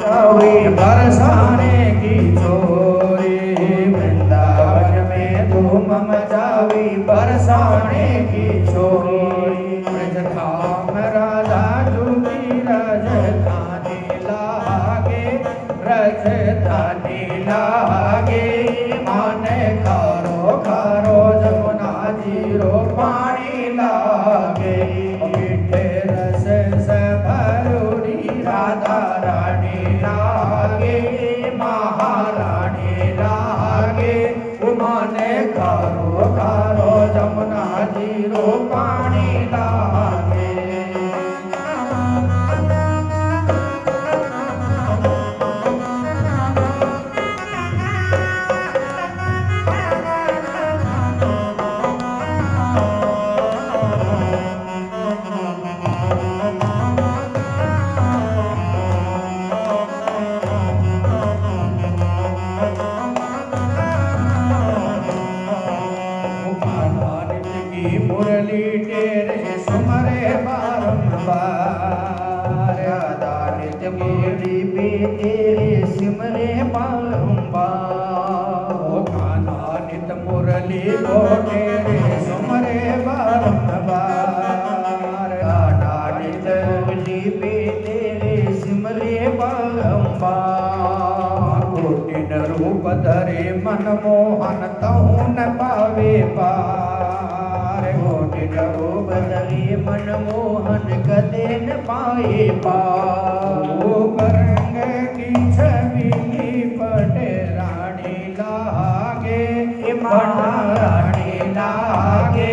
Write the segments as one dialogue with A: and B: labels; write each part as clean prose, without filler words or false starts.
A: बरसाने की छोरी वृंदावन में धूम मचावी बरसाने की छोरी ब्रजधाम राधा जुगी राजधानी लागे राजधानी लागे माने खारो खारो जमुना जीरो पानी लागे मीठे रस से भरूरी राधा रानी लागे महारानी लागे माने खारो खारो जमुना जीरो पानी लागे मुरली तेरे सुमरे बारंबार राधा नित्य मुरली पे तेरे सिमरे बारंबार खाना नित्य मुरली को तेरे सुमरे बारंबार राधा नित्य मुरली पे तेरे सिमरे बारंबार कोटिन रूप धरे मनमोहन तहु न पावे पार कोटिन रूप धरे मनमोहन कदे न पाए पार रंग की छवि पटे रानी लागे महारानी लागे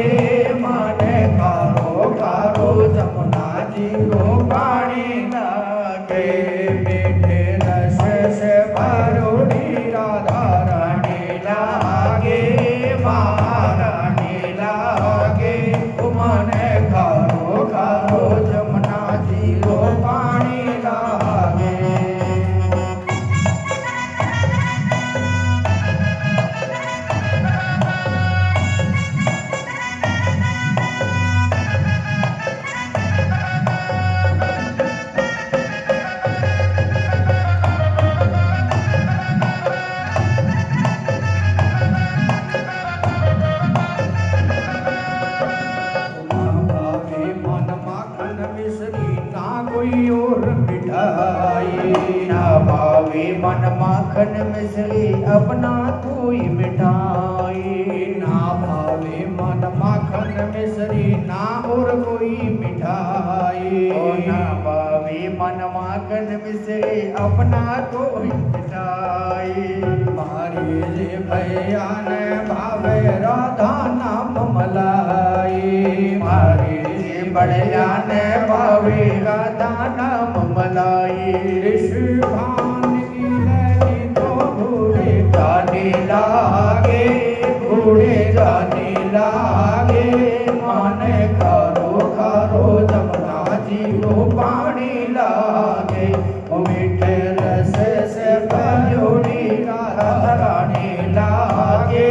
A: मन कारो कारो जमुना जीरो पानी लागे मीठे रस से भरूरी राधा रानी लागे महारानी लागे मन खारो खारो जमुना जीरो पानी लागे और मिठाई ना भावे मन माखन मिश्री अपना कोई मिठाई ना भावे मन माखन मिश्री ना और कोई मिठाई ना भावे मन माखन मिश्री अपना कोई मिठाई मारी जे भैया ने भावे राधा नाम मलाई मारी जे बड़िया ने भावे राधा नाम मलाई ऋषभान की लगी तो बूढ़े जाने लागे बूढ़े जाने लागे माने खारो खारो जमुना जीरो पानी लागे मीठे रस से भरूरी राधा रानी लागे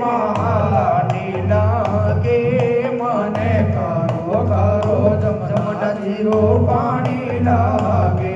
A: महारानी लागे माने खारो खारो जमुना जीरो पानी लागे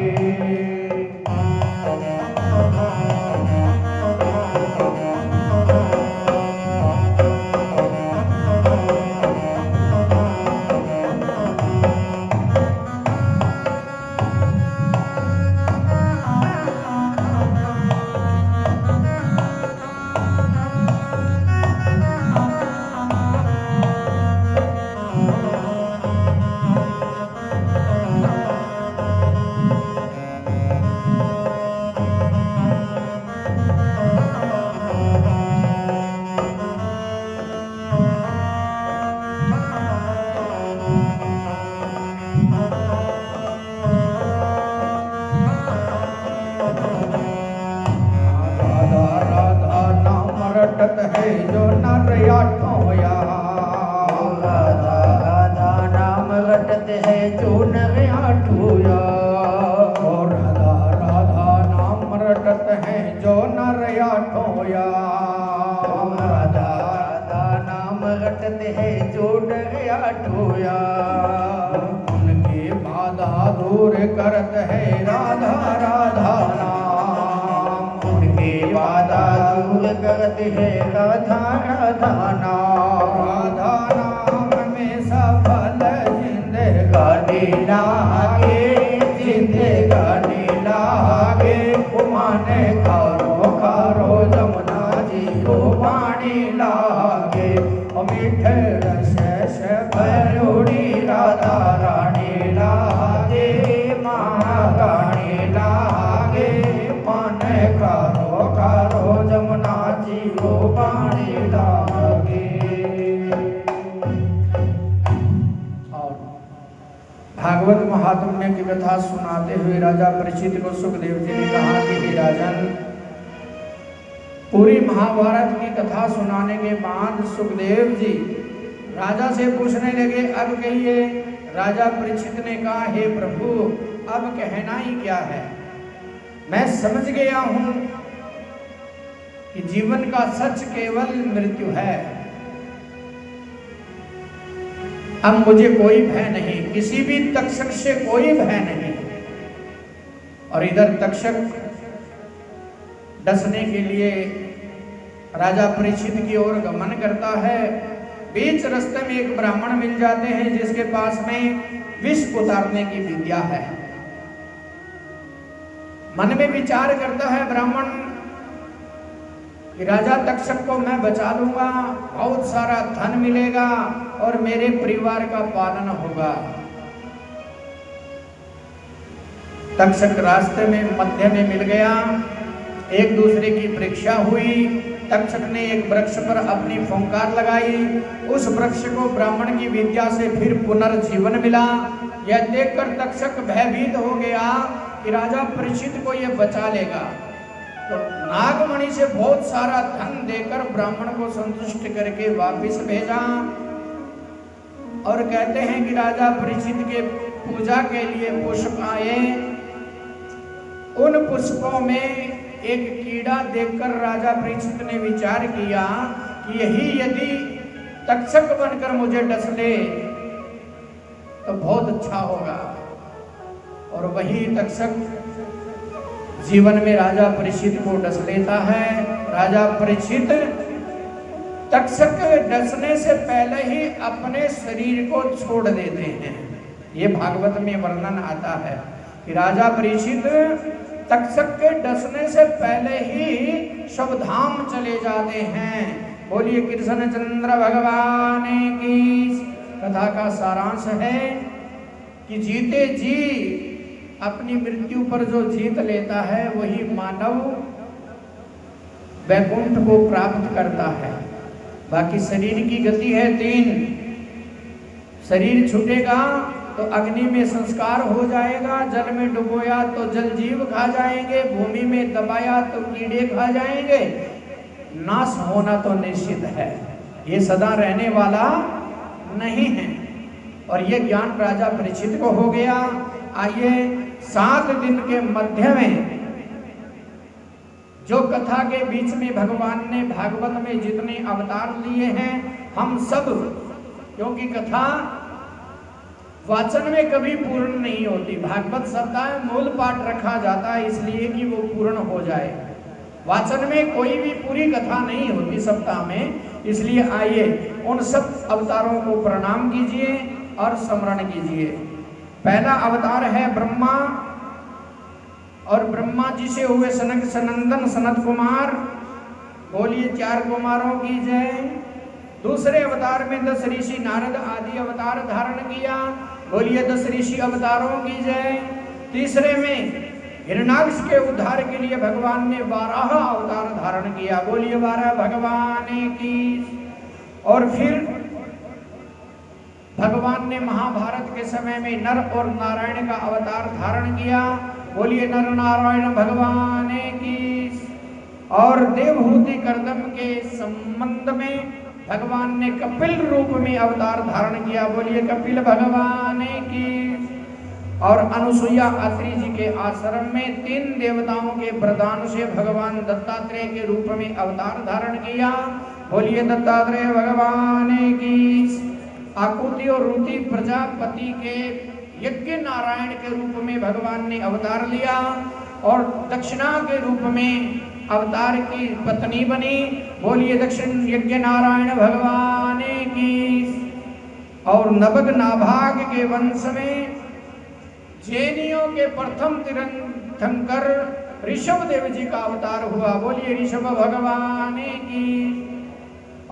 A: रटत है जो नर आठोया राधा राधा नाम रटत है जो नर आठोया राधा राधा नाम रटत है जो नर आठोया राधा राधा नाम रटत है जो नर आठोया उनके बाधा दूर करत है राधा राधा करती है राधा राधा नाम में सफल जिंदगानी लागे, जिंदगानी लागे। माने खारो खारो जमुना जी को पानी लागे, मीठे रस से भरोड़ी राधा रानी लागे, महारानी लागे। माने खारो खारो जमुना जी को पानी लागे। और भागवत महात्म्य की कथा सुनाते हुए राजा परीक्षित को सुखदेव जी ने कहा कि हे राजन, पूरी महाभारत की कथा सुनाने के बाद सुखदेव जी राजा से पूछने लगे, अब कहिए। राजा परीक्षित ने कहा, हे प्रभु, अब कहना ही क्या है, मैं समझ गया हूं कि जीवन का सच केवल मृत्यु है। अब मुझे कोई भय नहीं, किसी भी तक्षक से कोई भय नहीं। और इधर तक्षक डसने के लिए राजा परीक्षित की ओर गमन करता है। बीच रास्ते में एक ब्राह्मण मिल जाते हैं जिसके पास में विष उतारने की विद्या है। मन में विचार करता है ब्राह्मण कि राजा तक्षक को मैं बचा लूंगा, बहुत सारा धन मिलेगा और मेरे परिवार का पालन होगा। तक्षक रास्ते में मध्य में मिल गया, एक दूसरे की परीक्षा हुई। तक्षक ने एक वृक्ष पर अपनी फुंकार लगाई, उस वृक्ष को ब्राह्मण की विद्या से फिर पुनर्जीवन मिला। यह देखकर तक्षक भयभीत हो गया कि राजा परीक्षित को यह बचा लेगा, तो नागमणि से बहुत सारा धन देकर ब्राह्मण को संतुष्ट करके वापस भेजा। और कहते हैं कि राजा परीक्षित के पूजा के लिए पुष्प आए, उन पुष्पों में एक कीड़ा देखकर राजा परीक्षित ने विचार किया कि यही यदि तक्षक बनकर मुझे डस ले तो बहुत अच्छा होगा। और वही तक्षक जीवन में राजा परीक्षित को डस लेता है। राजा परीक्षित तक्षक डसने से पहले ही अपने शरीर को छोड़ देते हैं। ये भागवत में वर्णन आता है कि राजा परीक्षित तक्षक के डसने से पहले ही स्वधाम चले जाते हैं। बोलिए कृष्णचंद्र भगवान की। कथा का सारांश है कि जीते जी अपनी मृत्यु पर जो जीत लेता है वही मानव वैकुंठ को प्राप्त करता है। बाकी शरीर की गति है 3। शरीर छूटेगा तो अग्नि में संस्कार हो जाएगा, जल में डुबोया तो जल जीव खा जाएंगे, भूमि में दबाया तो कीड़े खा जाएंगे। नाश होना तो निश्चित है, ये सदा रहने वाला नहीं है। और ये ज्ञान राजा परीक्षित को हो गया। आइए 7 दिन के मध्य में जो कथा के बीच में भगवान ने भागवत में जितने अवतार लिए हैं, हम सब, क्योंकि कथा वाचन में कभी पूर्ण नहीं होती, भागवत सप्ताह में मूल पाठ रखा जाता है इसलिए कि वो पूर्ण हो जाए। वाचन में कोई भी पूरी कथा नहीं होती सप्ताह में, इसलिए आइए उन सब अवतारों को प्रणाम कीजिए और स्मरण कीजिए। पहला अवतार है ब्रह्मा, और ब्रह्मा जी से हुए सनक सनंदन सनत कुमार। बोलिए 4 कुमारों की जय। दूसरे अवतार में 10 ऋषि नारद आदि अवतार धारण किया। बोलिए 10 ऋषि अवतारों की जय। तीसरे में हिरण्याक्ष के उद्धार के लिए भगवान ने 12 अवतार धारण किया। बोलिए 12 भगवान की। और फिर भगवान ने महाभारत के समय में नर और नारायण का अवतार धारण किया। बोलिए नर नारायण भगवान की। और देवहूति कर्दम के संबंध में भगवान ने कपिल रूप में अवतार धारण किया। बोलिए कपिल भगवान की। और अनुसुईया अत्रि जी के आश्रम में 3 देवताओं के वरदान से भगवान दत्तात्रेय के रूप में अवतार धारण किया। बोलिए दत्तात्रेय भगवान की। आकुति और रुति प्रजापति के यज्ञ नारायण के रूप में भगवान ने अवतार लिया। और दक्षिणा के रूप में अवतार की पत्नी बनी। बोलिए दक्षिण यज्ञ नारायण भगवान की। और नवग नाभाग के वंश में जैनियों के प्रथम तीर्थंकर ऋषभ देव जी का अवतार हुआ। बोलिए ऋषभ भगवान की।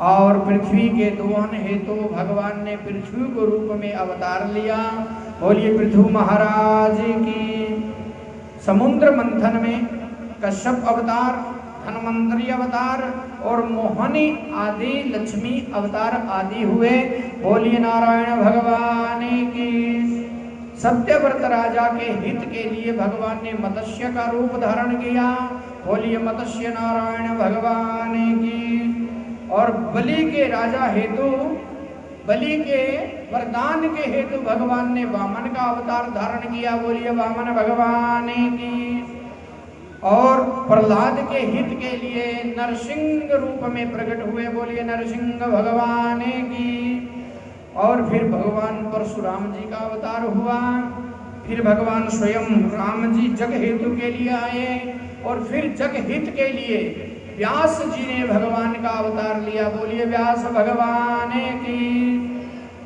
A: और पृथ्वी के दोहन हेतु भगवान ने पृथ्वी को रूप में अवतार लिया। बोलिए पृथु महाराज की। समुद्र मंथन में कश्यप अवतार, धन्वंतरी अवतार और मोहनी आदि लक्ष्मी अवतार आदि हुए। बोलिए नारायण भगवान की। सत्यव्रत राजा के हित के लिए भगवान ने मत्स्य का रूप धारण किया। बोलिए मत्स्य नारायण भगवान की। और बलि के राजा हेतु, बलि के वरदान के हेतु भगवान ने वामन का अवतार धारण किया। बोलिए वामन भगवान की। और प्रहलाद के हित के लिए नरसिंह रूप में प्रकट हुए। बोलिए नरसिंह भगवान की। और फिर भगवान परशुराम जी का अवतार हुआ। फिर भगवान स्वयं राम जी जग हेतु के लिए आए। और फिर जग हित के लिए व्यास जी ने भगवान का अवतार लिया। बोलिए व्यास भगवान की।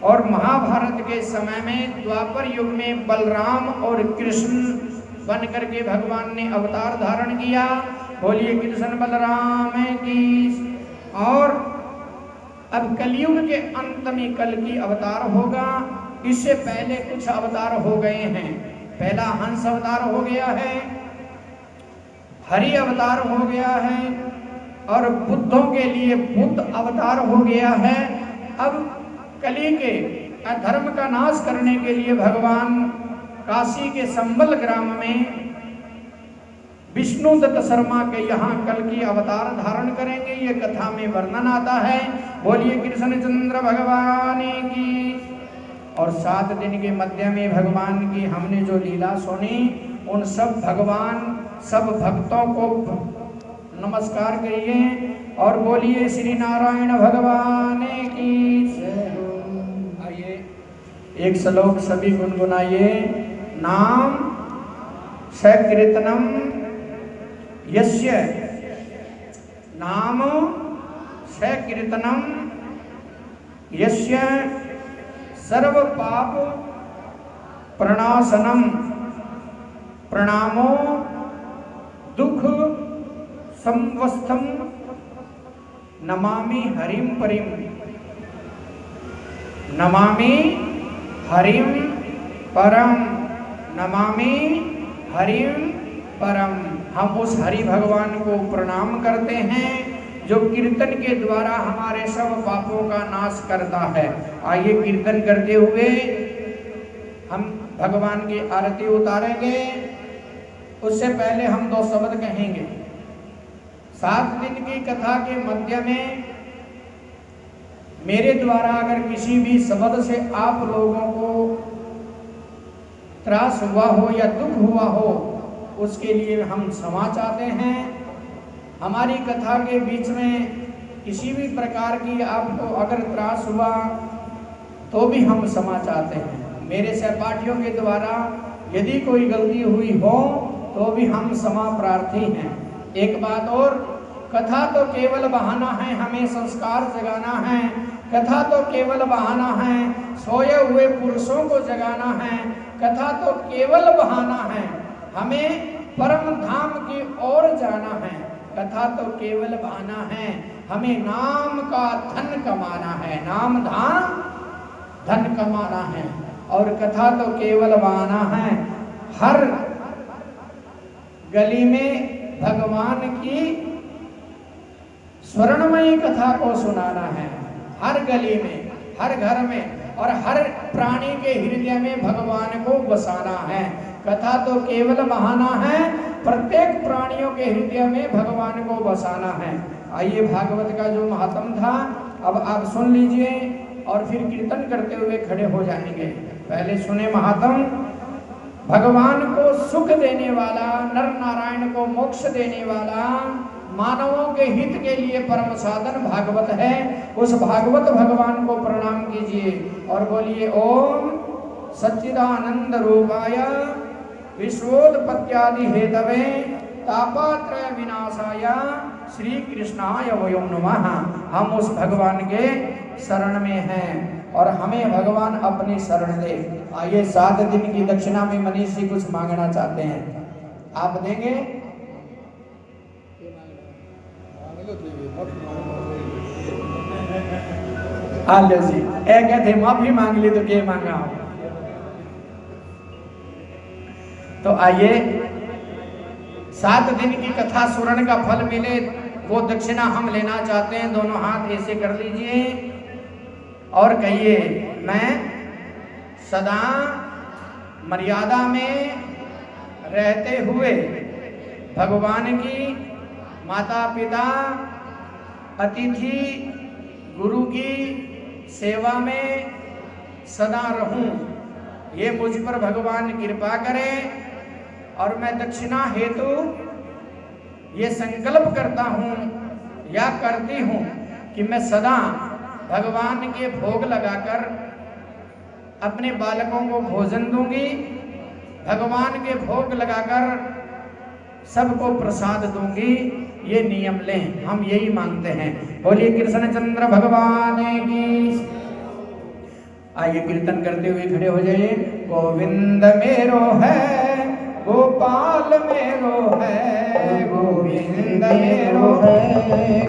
A: और महाभारत के समय में द्वापर युग में बलराम और कृष्ण बन करके भगवान ने अवतार धारण किया। बोलिए कृष्ण बलराम की। और अब कलयुग के अंत में कल की अवतार होगा। इससे पहले कुछ अवतार हो गए हैं। पहला हंस अवतार हो गया है, हरि अवतार हो गया है, और बुद्धों के लिए बुद्ध अवतार हो गया है। अब कली के अधर्म का नाश करने के लिए भगवान काशी के संबल ग्राम में विष्णुदत्त शर्मा के यहाँ कल की अवतार धारण करेंगे। ये कथा में वर्णन आता है। बोलिए कृष्णचंद्र भगवान की। और 7 दिन के मध्य में भगवान की हमने जो लीला सुनी, उन सब भगवान सब भक्तों को नमस्कार करिए और बोलिए श्री नारायण भगवान की। आइए एक श्लोक सभी गुनगुनाइए। नाम सकीर्तनम यस्य, नाम सकीर्तनम यस्य सर्व पाप प्रणाशनम प्रणामो दुख संवस्थम नमामि हरिम परिम। नमामि हरिम परम, नमामि हरिम परम। हम उस हरि भगवान को प्रणाम करते हैं जो कीर्तन के द्वारा हमारे सब पापों का नाश करता है। आइए कीर्तन करते हुए हम भगवान की आरती उतारेंगे। उससे पहले हम 2 शब्द कहेंगे। 7 दिन की कथा के मध्य में मेरे द्वारा अगर किसी भी शब्द से आप लोगों को त्रास हुआ हो या दुख हुआ हो, उसके लिए हम क्षमा चाहते हैं। हमारी कथा के बीच में किसी भी प्रकार की आपको अगर त्रास हुआ तो भी हम क्षमा चाहते हैं। मेरे सहपाठियों के द्वारा यदि कोई गलती हुई हो तो भी हम क्षमा प्रार्थी हैं। एक बात और, कथा तो केवल बहाना है, हमें संस्कार जगाना है। कथा तो केवल बहाना है, सोए हुए पुरुषों को जगाना है। कथा तो केवल बहाना है, हमें परम धाम की ओर जाना है। कथा तो केवल बहाना है, हमें नाम का धन कमाना है। नाम धाम धन कमाना है। और कथा तो केवल बहाना है, हर गली में भगवान की स्वर्णमयी कथा को सुनाना है। हर गली में, हर घर में और हर प्राणी के हृदय में भगवान को बसाना है। कथा तो केवल बहाना है, प्रत्येक प्राणियों के हृदय में भगवान को बसाना है। आइए भागवत का जो महात्म था अब आप सुन लीजिए और फिर कीर्तन करते हुए खड़े हो जाएंगे। पहले सुने महात्म। भगवान को सुख देने वाला, नर नारायण को मोक्ष देने वाला, मानवों के हित के लिए परम साधन भागवत है। उस भागवत भगवान को प्रणाम कीजिए और बोलिए ओम सच्चिदानंद रूपाय विश्वोत्पत्त्यादि हेतवे तापत्रय विनाशाय श्री कृष्णाय वयं नमः। हम उस भगवान के शरण में हैं और हमें भगवान अपनी शरण दे। आइए 7 दिन की दक्षिणा में मनीष जी कुछ मांगना चाहते हैं, आप देंगे? हाल जी ए कहते माफी मांग ली तो क्या मांगा हो। तो आइए 7 दिन की कथा सुरण का फल मिले वो दक्षिणा हम लेना चाहते हैं। दोनों हाथ ऐसे कर लीजिए और कहिए, मैं सदा मर्यादा में रहते हुए भगवान की, माता पिता, अतिथि, गुरु की सेवा में सदा रहूं, ये मुझ पर भगवान कृपा करें। और मैं दक्षिणा हेतु ये संकल्प करता हूं या करती हूं कि मैं सदा भगवान के भोग लगाकर अपने बालकों को भोजन दूंगी, भगवान के भोग लगाकर सबको प्रसाद दूंगी। ये नियम लें, हम यही मांगते हैं। बोलिए कृष्णचंद्र भगवान की। आइए कीर्तन करते हुए खड़े हो जाइए। गोविंद मेरो है, गोपाल मेरो है, गोविंद मेरो है,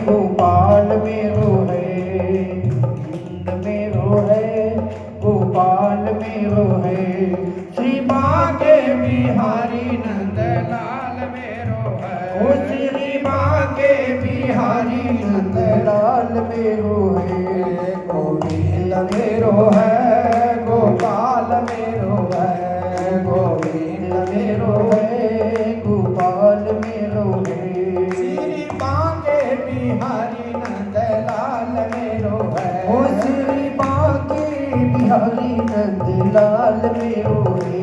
A: गोपाल मेरो है, गोविंद मेरो है, गोपाल मेरो है, श्री बांके बिहारी नंदलाल मेरो है, ओ श्री बांके बिहारी नंदलाल मेरो है, गोविंद मेरो है, गोपाल मेरो है, गोविंद मेरो है, गोपाल मेरो है, श्री बांके बिहारी नंदलाल मेरो है, ओ श्री बांके बिहारी नंदलाल मेरो है।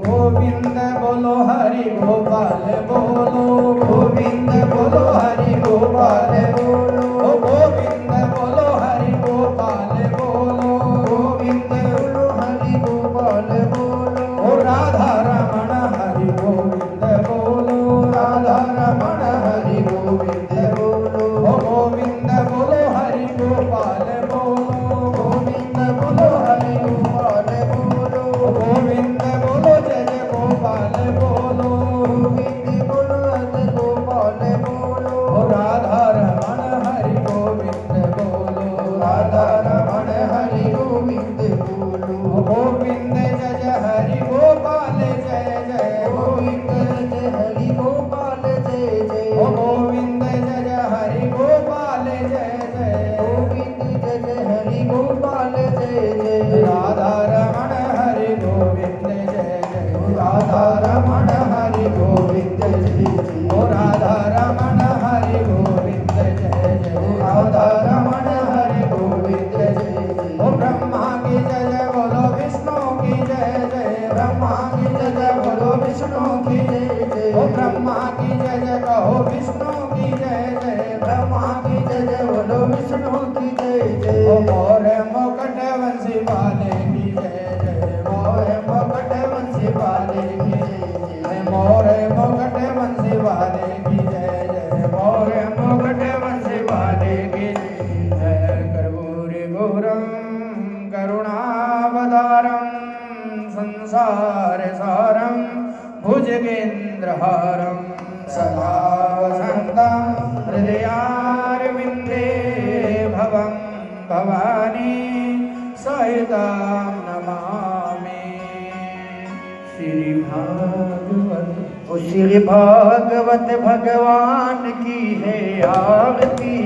A: गोविंद बोलो हरि गोपाल बोलो, गोविंद बोलो हरि गोपाल बोलो, गोविंद बोलो हरि गोपाल बोलो, गोविंद बोलो हरि गोपाल बोलो, ओ राधा रमण हरि गोविंद बोलो, राधा रमण हरि गोविंद बोलो, ओ गोविंद बोलो हरि गोपाल बोलो, गोविंद बोलो हरि गोपाल बोलो, गोविंद बोलो जय गोपाल बोलो, गोविंद बोलो जय गोपाल बोलो, ओ राधा रमण हरि गोविंद बोलो, राधा रमण हरि गोविंद बोलो, गोविंद जय हरि गोपाल जय जय, गोविंद जय हरि गोपाल जय जय, ओ गोविंद जय हरि गोपाल जय जय, गोविंद जय हरि गोपाल जय जय, राधा रमण हरि गोविंद जय जय, राधा रमण हरि गोविंद जय जय, ओ राधा रमण हरि गोविंद जय जय, राधा रमण हरि गोविंद जय जय, ओ ब्रह्मा की जय बोलो, विष्णु की जय जय, ब्रह्मा की जय बोलो, विष्णु की जय जय, ओ ब्रह्मा की जय कहो, विष्णु की जय जय, ब्रह्मा की जय बोलो, विष्णु की जय जय, ओ मोर मुकुट वंशी वाले की जय जय, मोर मुकुट वंशी वाले की जय जय, मोर मुकुट वंशी वाले की जय जय, मोर मुकुट वंशी वाले की जय। कर्पूर गौरम करुणावतारम संसार सारम भुजगेन्द्रहारम सदा वसन्तं हृदयारविन्दे भवं भवानी सहितां नमामि। श्री भागवत, ओ श्री भागवत भगवान की है आरती,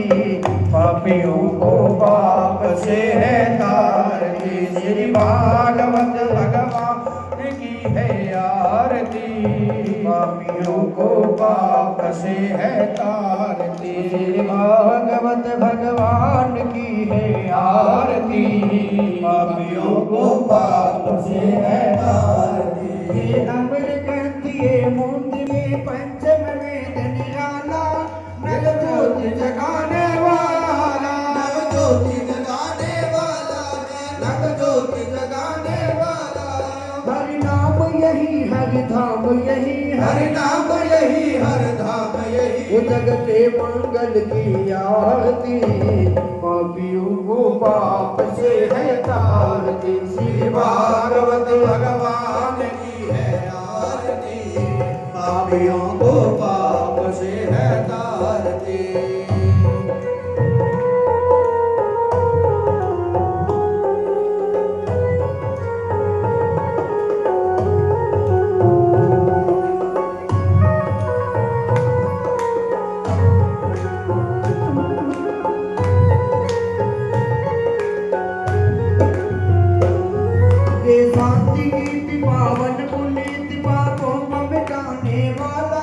A: पापियों को पाप से है तारती, श्री भागवत भगवान की है आरती, पापियों को पाप से है तारती, श्री भागवत भगवान की है आरती, पापियों को पाप से है तारती। ये अमरकंठ ये मूर्ति में पंचम वेद निराला, नव ज्योति जगाने वाला, नव ज्योति जगाने वाला, नव ज्योति जगाने वाला, हरि नाम यही हरि धाम यही, हरि नाम यही
B: धाम यही।
A: वो जगते मंगल की आरती, पापियों को पाप से है तारती।
B: श्री भागवत भगवान की है आरती, पापियों को पाप से है तारती।
A: शांति गीत पावन पुनीत पापों को मिटाने वाला,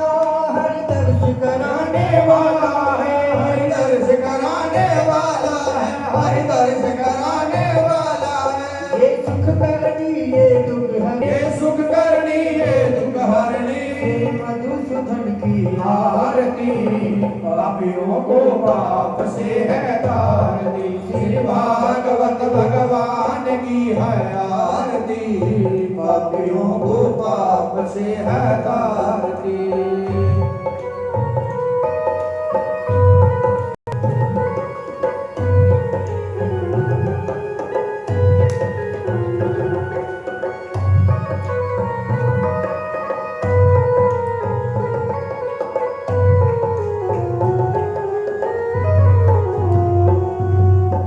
A: हर दर्श कराने वाला है,
B: हरि दर्श कराने वाला है, हरि दर्श कराने वाला है।
A: ये सुख करनी ये दुख हरनी,
B: ये सुख करनी ये दुख हरनी,
A: ये मधुसूदन की आरती,
B: पापियों को पाप से है तारती। श्री भागवत भगवान की है आरती, पापियों को पाप से है तारती।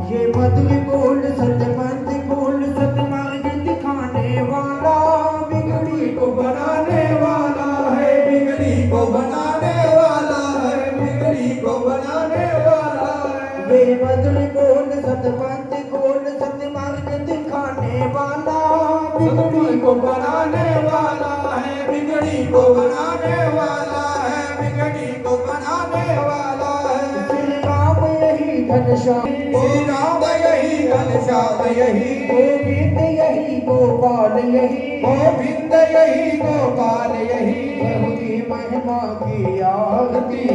A: ये मधुर बोल सतपंथ बोल सतमार्ग दिखाने वाला, बिगड़ी को बनाने वाला है,
B: बिगड़ी को बनाने वाला है, बिगड़ी को बनाने वाला है।
A: ये मधुर बोल सतपंथ बोल सतमार्ग दिखाने वाला,
B: बिगड़ी को बनाने वाला है, बिगड़ी को बनाने वाला है, बिगड़ी को बनाने वाला है।
A: श्री राम यही घनश्याम,
B: श्री राम यही घनश्याम यही,
A: गोविंद यही गोपाल यही,
B: गोविंद यही गोपाल यही।
A: प्रभु की महिमा की आरती,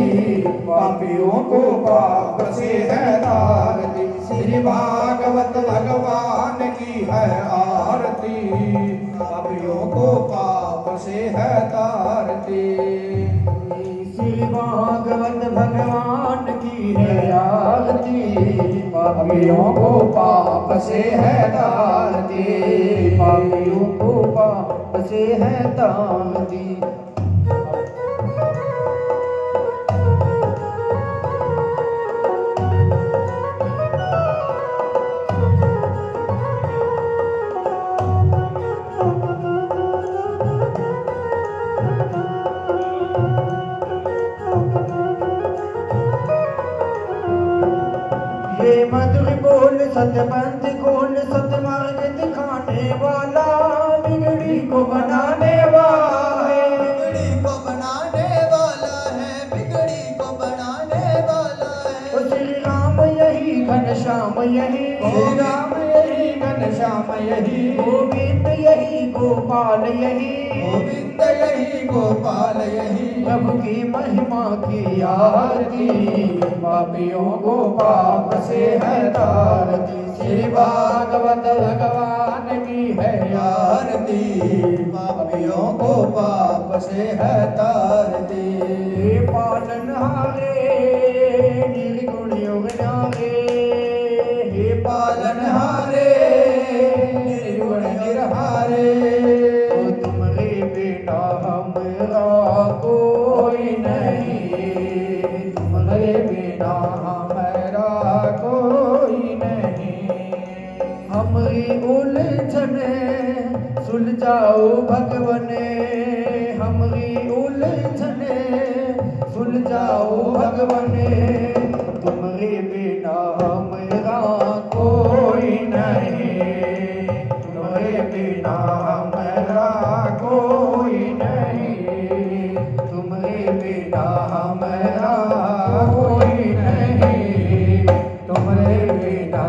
B: पापियों को पाप से है तारती। श्री भागवत भगवान की है आरती, पापियों को पाप से है तारती।
A: श्री भागवत भगवान की है आरती,
B: पापियों को पाप से है तारती,
A: पापियों को पाप से है तारती। ये मधुर बोल सतपंथ बोल सतमार्ग दिखाने वाला, बिगड़ी को बनाने वाला है,
B: बिगड़ी को बनाने वाला है, बिगड़ी को बनाने वाला है।
A: ओ श्री राम यही घनश्याम यही,
B: श्री राम यही घनश्याम यही,
A: गोविंद यही गोपाल यही,
B: गोविंद यही गोपाल यही।
A: प्रभु की महिमा की आरती,
B: पापियों को पाप से है तारती। श्री भागवत भगवान की है आरती, पापियों को पाप से है तारती।
A: हे पालनहारे निर्गुण योग न्यारे, हे
B: पालनहारे निर्गुण निरहारे,
A: तो तुम्हारे बिना हमरा कोई नहीं, तुम्हारे बिना
B: हमारा कोई नहीं।
A: हमारी उलझन सुलझाओ भगवने, हमारी उलझन सुलझाओ भगवने, तुम्हारे बिना हमरा कोई नहीं, तुम्हारे बिना हमरा कोई नहीं, तुम्हारे बिना हमरा कोई नहीं, तुम्हारे बिना